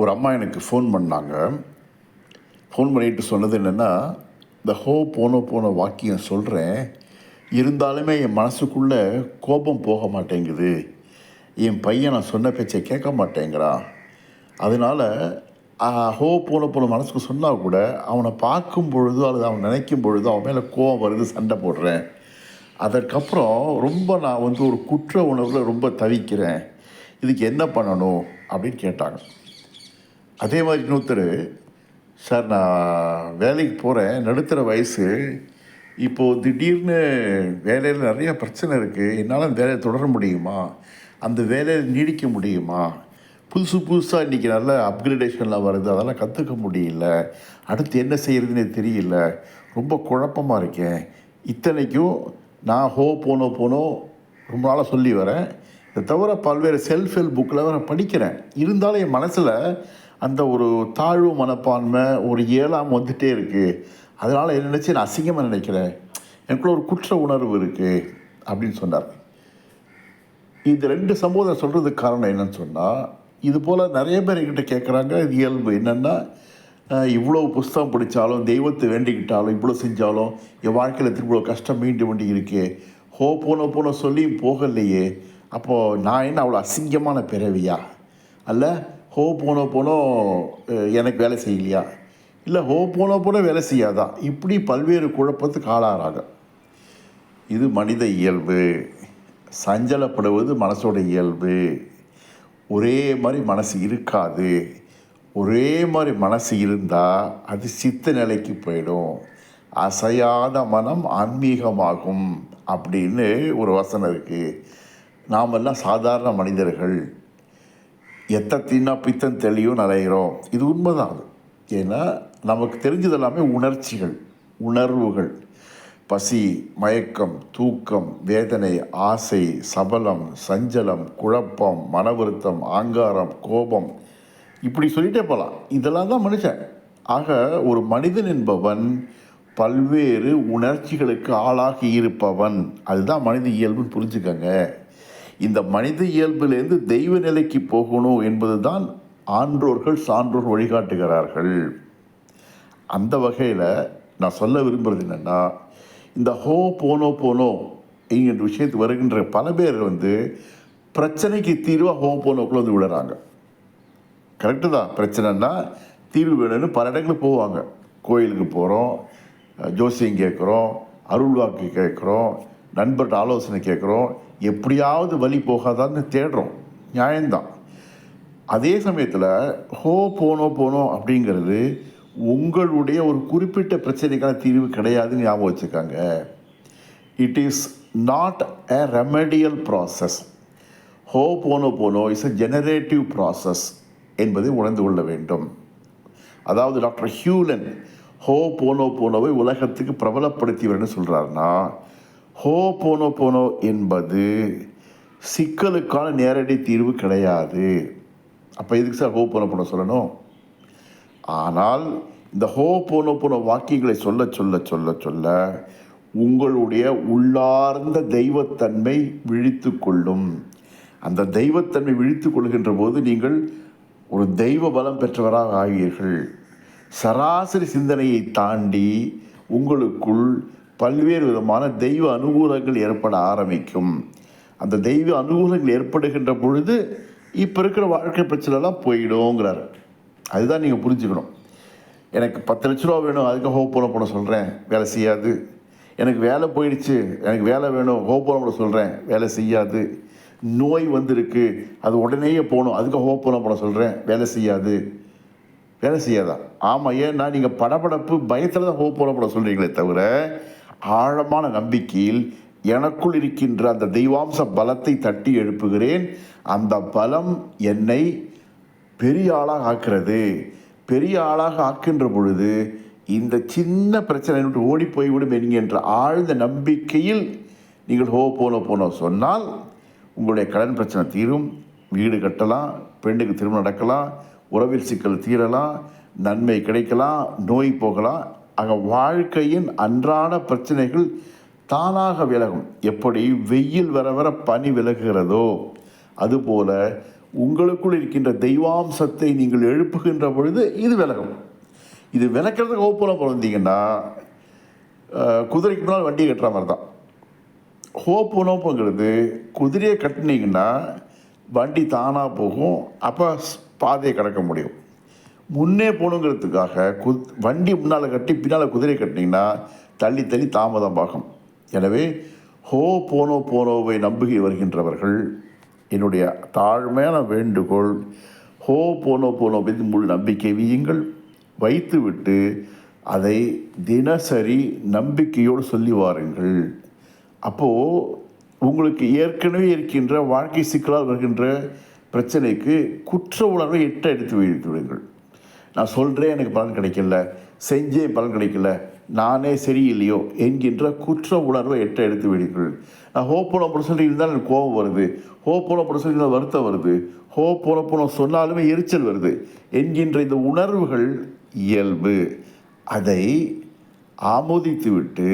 ஒரு அம்மா எனக்கு ஃபோன் பண்ணாங்க. ஃபோன் பண்ணிட்டு சொன்னது என்னென்னா, இந்த போன வாக்கியம் சொல்கிறேன், இருந்தாலுமே என் மனசுக்குள்ளே கோபம் போக மாட்டேங்குது. என் பையன் நான் சொன்ன பேச்சை கேட்க மாட்டேங்கிறான். அதனால் போன மனசுக்கு சொன்னால் கூட அவனை பார்க்கும் பொழுதோ அல்லது அவன் நினைக்கும் பொழுதோ அவன் மேலே கோபம் வருது, சண்டை போடுறேன். அதற்கப்புறம் ரொம்ப நான் ஒரு குற்ற உணர்வில் ரொம்ப தவிக்கிறேன். இதுக்கு என்ன பண்ணணும் அப்படின்னு கேட்டாங்க. அதே மாதிரி இன்னொருத்தர், சார் நான் வேலைக்கு போகிறேன், நடுத்தர வயசு, இப்போது திடீர்னு வேலையில் நிறையா பிரச்சனை இருக்குது, என்னால் அந்த வேலையை தொடர முடியுமா, அந்த வேலையில் நீடிக்க முடியுமா, புதுசாக இன்றைக்கி நல்ல அப்கிரேடேஷன்லாம் வருது, அதெல்லாம் கற்றுக்க முடியல, அடுத்து என்ன செய்கிறதுனே தெரியல, ரொம்ப குழப்பமாக இருக்கேன். இத்தனைக்கும் நான் போனோ ரொம்ப நாளாக சொல்லி வரேன். இதை தவிர பல்வேறு செல்ஃப் ஹெல்ப் புக்கில் வர படிக்கிறேன். இருந்தாலும் என் மனசில் அந்த ஒரு தாழ்வு மனப்பான்மை, ஒரு ஏழாம் வந்துகிட்டே இருக்குது. அதனால் என்ன நினச்சி நான் அசிங்கமாக நினைக்கிறேன், எனக்குள்ள ஒரு குற்ற உணர்வு இருக்குது அப்படின்னு சொன்னார். இந்த 2 சம்பவம் சொல்கிறதுக்கு காரணம் என்னன்னு சொன்னால், இது போல் நிறைய பேர் என்கிட்ட கேட்குறாங்க. இது இயல்பு என்னென்னா, இவ்வளோ புஸ்தகம் படித்தாலும், தெய்வத்தை வேண்டிக்கிட்டாலும், இவ்வளோ செஞ்சாலும் என் வாழ்க்கையில் திரும்ப இவ்வளோ கஷ்டம் மீண்டு வேண்டி இருக்கே, போன சொல்லியும் போகலையே, அப்போது நான் என்ன அவ்வளோ அசிங்கமான பிறவியா, அல்ல போனோ எனக்கு வேலை செய்யலையா, இல்லை போன வேலை செய்யாதா, இப்படி பல்வேறு குழப்பத்துக்கு ஆளாகிறாங்க. இது மனித இயல்பு. சஞ்சலப்படுவது மனசோட இயல்பு. ஒரே மாதிரி மனசு இருக்காது. ஒரே மாதிரி மனசு இருந்தால் அது சித்த நிலைக்கு போயிடும். அசையாத மனம் ஆன்மீகமாகும் அப்படின்னு ஒரு வசனம் இருக்குது. நாமெல்லாம் சாதாரண மனிதர்கள், எத்தத்தின்னா பித்தம் தெளியும் நலைகிறோம். இது உண்மைதான். ஏன்னா நமக்கு தெரிஞ்சது எல்லாமே உணர்ச்சிகள், உணர்வுகள். பசி, மயக்கம், தூக்கம், வேதனை, ஆசை, சபலம், சஞ்சலம், குழப்பம், மன வருத்தம், ஆங்காரம், கோபம், இப்படி சொல்லிட்டே போகலாம். இதெல்லாம் தான் மனுஷன். ஆக ஒரு மனிதன் என்பவன் பல்வேறு உணர்ச்சிகளுக்கு ஆளாகி இருப்பவன். அதுதான் மனித இயல்புன்னு புரிஞ்சுக்கங்க. இந்த மனித இயல்பிலேருந்து தெய்வ நிலைக்கு போகணும் என்பது தான் ஆன்றோர்கள் சான்றோர் வழிகாட்டுகிறார்கள். அந்த வகையில் நான் சொல்ல விரும்புகிறது என்னென்னா, இந்த போனோ என்கின்ற விஷயத்துக்கு வருகின்ற பல பேர் பிரச்சனைக்கு தீர்வாக போனோக்குள்ளே விடுறாங்க. கரெக்டு தான். பிரச்சனைன்னா தீர்வு வேணும்னு பல இடங்களுக்கு போவாங்க. கோயிலுக்கு போகிறோம், ஜோசியம் கேட்குறோம், அருள் வாக்கு கேட்குறோம், நண்பர்கிட்ட ஆலோசனை கேட்குறோம், எப்படியாவது வழி போகாதான்னு தேடுறோம். நியாயம்தான். அதே சமயத்தில் போனோ அப்படிங்கிறது உங்களுடைய ஒரு குறிப்பிட்ட பிரச்சனைக்கான தீர்வு கிடையாதுன்னு ஞாபகம் வச்சுக்காங்க. It is not a remedial process. போனோ இஸ் a generative process என்பதை உணர்ந்து கொள்ள வேண்டும். அதாவது டாக்டர் ஹியூலன் போனோவை உலகத்துக்கு பிரபலப்படுத்தியவர்னு சொல்கிறாருன்னா, போனோ என்பது சிக்கலுக்கான நேரடி தீர்வு கிடையாது. அப்போ எதுக்கு சார் போனோ சொல்லணும்? ஆனால் இந்த போனோ வாக்கியங்களை சொல்ல சொல்ல சொல்ல சொல்ல உங்களுடைய உள்ளார்ந்த தெய்வத்தன்மை விழித்து கொள்ளும். அந்த தெய்வத்தன்மை விழித்து கொள்கின்ற போது நீங்கள் ஒரு தெய்வ பலம் பெற்றவராக ஆவீர்கள். சராசரி சிந்தனையை தாண்டி உங்களுக்குள் பல்வேறு விதமான தெய்வ அனுகூலங்கள் ஏற்பட ஆரம்பிக்கும். அந்த தெய்வ அனுகூலங்கள் ஏற்படுகின்ற பொழுது இப்போ இருக்கிற வாழ்க்கை பிரச்சனைலாம் போயிடுங்கிறார். அதுதான் நீங்கள் புரிஞ்சுக்கணும். எனக்கு 10 லட்ச ரூபா வேணும், அதுக்கு போன சொல்கிறேன், வேலை செய்யாது. எனக்கு வேலை போயிடுச்சு, எனக்கு வேலை வேணும், போன சொல்கிறேன், வேலை செய்யாது. நோய் வந்திருக்கு, அது உடனேயே போகணும், அதுக்கு போன சொல்கிறேன், வேலை செய்யாது. வேலை செய்யாதா? ஆமாம். ஏன்னா நீங்கள் படபடப்பு பயத்தில் தான் போன சொல்கிறீங்களே தவிர, ஆழமான நம்பிக்கையில் எனக்குள் இருக்கின்ற அந்த தெய்வாம்ச பலத்தை தட்டி எழுப்புகிறேன். அந்த பலம் என்னை பெரிய ஆளாக ஆக்கிறது. பெரிய ஆளாக ஆக்கின்ற பொழுது இந்த சின்ன பிரச்சனை விட்டு ஓடி போய்விடும் என்கின்ற ஆழ்ந்த நம்பிக்கையில் நீங்கள் போனோ சொன்னால் உங்களுடைய கடன் பிரச்சனை தீரும், வீடு கட்டலாம், பெண்ணுக்கு திருமணம் நடக்கலாம், உறவில் சிக்கல் தீரலாம், நன்மை கிடைக்கலாம், நோய் போகலாம். ஆக வாழ்க்கையின் அன்றாட பிரச்சனைகள் தானாக விலகும். எப்படி வெயில் வர வர பனி விலகுகிறதோ அதுபோல் உங்களுக்குள் இருக்கின்ற தெய்வாம்சத்தை நீங்கள் எழுப்புகின்ற பொழுது இது விலகும். இது விளக்கிறதுக்கு ஹோப்போனோ பிறந்தீங்கன்னா குதிரைக்கு முன்னால் வண்டியை கட்டுற மாதிரி தான். ஹோப்போனோப்புங்கிறது குதிரையை கட்டினீங்கன்னா வண்டி தானாக போகும், அப்போ பாதையை கடக்க முடியும். முன்னே போகணுங்கிறதுக்காக வண்டி முன்னால் கட்டி பின்னால் குதிரை கட்டினீங்கன்னா தள்ளி தள்ளி தாமதமாகும். எனவே போனோவை நம்புகி வருகின்றவர்கள் என்னுடைய தாழ்மையான வேண்டுகோள், போனோ மீது முழு நம்பிக்கை வையுங்கள். வைத்துவிட்டு அதை தினசரி நம்பிக்கையோடு சொல்லி வாருங்கள். அப்போது உங்களுக்கு ஏற்கனவே இருக்கின்ற வாழ்க்கை சிக்கலால் வருகின்ற பிரச்சனைக்கு குற்ற உணர்வை எடுத்து வைத்து விடுங்கள். நான் சொல்கிறேன் எனக்கு பலன் கிடைக்கல, செஞ்சேன் பலன் கிடைக்கல, நானே சரியில்லையோ என்கின்ற குற்ற உணர்வை எடுத்து விடுங்கள். நான் போன சொல்லி இருந்தால் எனக்கு கோபம் வருது, போன சொல்லி இருந்தால் வருத்தம் வருது, போன சொன்னாலுமே எரிச்சல் வருது என்கின்ற இந்த உணர்வுகள் இயல்பு. அதை ஆமோதித்து விட்டு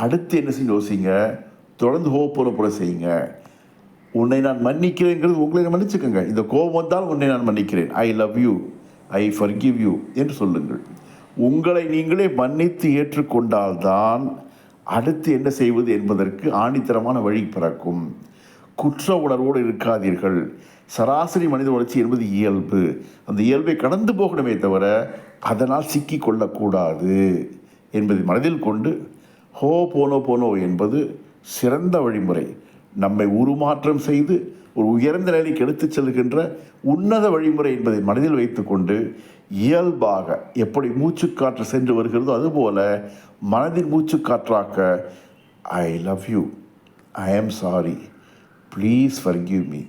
அடுத்து என்ன செய்ய யோசிங்க, தொடர்ந்து போன செய்யுங்க. உன்னை நான் மன்னிக்கிறேங்கிறது உங்களை மன்னிச்சுக்கோங்க. இந்த கோபம் வந்தால் உன்னை நான் மன்னிக்கிறேன், I love you, I forgive you என்று சொல்லுங்கள். உங்களை நீங்களே மன்னித்து ஏற்றுக்கொண்டால்தான் அடுத்து என்ன செய்வது என்பதற்கு ஆணித்தரமான வழி பிறக்கும். குற்ற உணர்வோடு இருக்காதீர்கள். சராசரி மனித வளர்ச்சி என்பது இயல்பு. அந்த இயல்பை கடந்து போகணுமே தவிர அதனால் சிக்கி கொள்ளக்கூடாது என்பதை மனதில் கொண்டு போனோ என்பது சிறந்த வழிமுறை. நம்மை உருமாற்றம் செய்து ஒரு உயர்ந்த நிலைக்கு எடுத்துச் செல்கின்ற உன்னத வழிமுறை என்பதை மனதில் வைத்துக்கொண்டு இயல்பாக எப்படி மூச்சுக்காற்று சென்று வருகிறதோ அதுபோல மனதின் மூச்சுக்காற்றாக்க ஐ love you, I am sorry, please forgive me,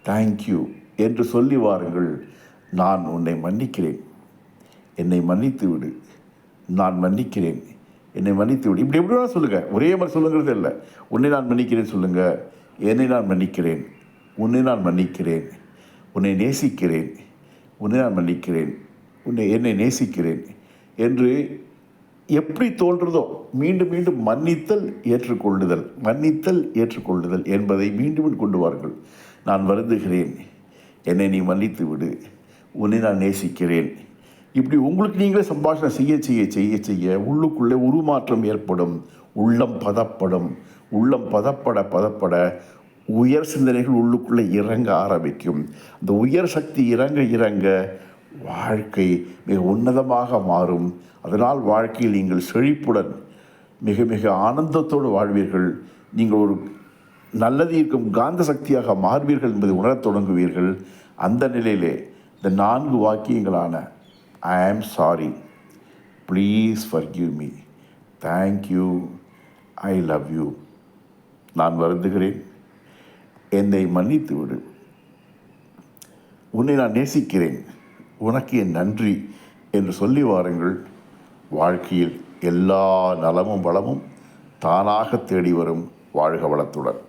thank you என்று சொல்லி வாருங்கள். நான் உன்னை மன்னிக்கிறேன், என்னை மன்னித்து விடு, நான் மன்னிக்கிறேன், என்னை மன்னித்து விடு. இப்படி எப்படி வேணால் சொல்லுங்கள், ஒரே மாதிரி சொல்லுங்கிறது இல்லை. உன்னை நான் மன்னிக்கிறேன் சொல்லுங்கள், என்னை நான் மன்னிக்கிறேன், உன்னை நான் மன்னிக்கிறேன், உன்னை நேசிக்கிறேன், உன்னை நான் மன்னிக்கிறேன், என்னை நேசிக்கிறேன் என்று எப்படி தோன்றுதோ மீண்டும் மீண்டும் மன்னித்தல் ஏற்றுக்கொள்ளுதல் என்பதை மீண்டும் கொண்டு வாருங்கள். நான் வருந்துகிறேன், என்னை நீ மன்னித்து விடு, உன்னை நான் நேசிக்கிறேன். இப்படி உங்களுக்கு நீங்களே சம்பாஷணை செய்ய உள்ளுக்குள்ளே உருமாற்றம் ஏற்படும். உள்ளம் பதப்பட உயர் சிந்தனைகள் உள்ளுக்குள்ளே இறங்க ஆரம்பிக்கும். அந்த உயர் சக்தி இறங்க வாழ்க்கை மிக உன்னதமாக மாறும். அதனால் வாழ்க்கையில் நீங்கள் செழிப்புடன் மிக மிக ஆனந்தத்தோடு வாழ்வீர்கள். நீங்கள் ஒரு நல்லது இருக்கும் காந்த சக்தியாக மாறுவீர்கள் என்பதை உணரத் தொடங்குவீர்கள். அந்த நிலையிலே இந்த 4 வாக்கியங்களான I am sorry, please forgive me, thank you, I love you, நான் வருந்துகிறேன், என்னை மன்னித்து விடு, உன்னை நான் நேசிக்கிறேன், உனக்கு என் நன்றி என்று சொல்லி வாருங்கள். வாழ்க்கையில் எல்லா நலமும் வளமும் தானாக தேடி வரும். வாழ்க வளத்துடன்.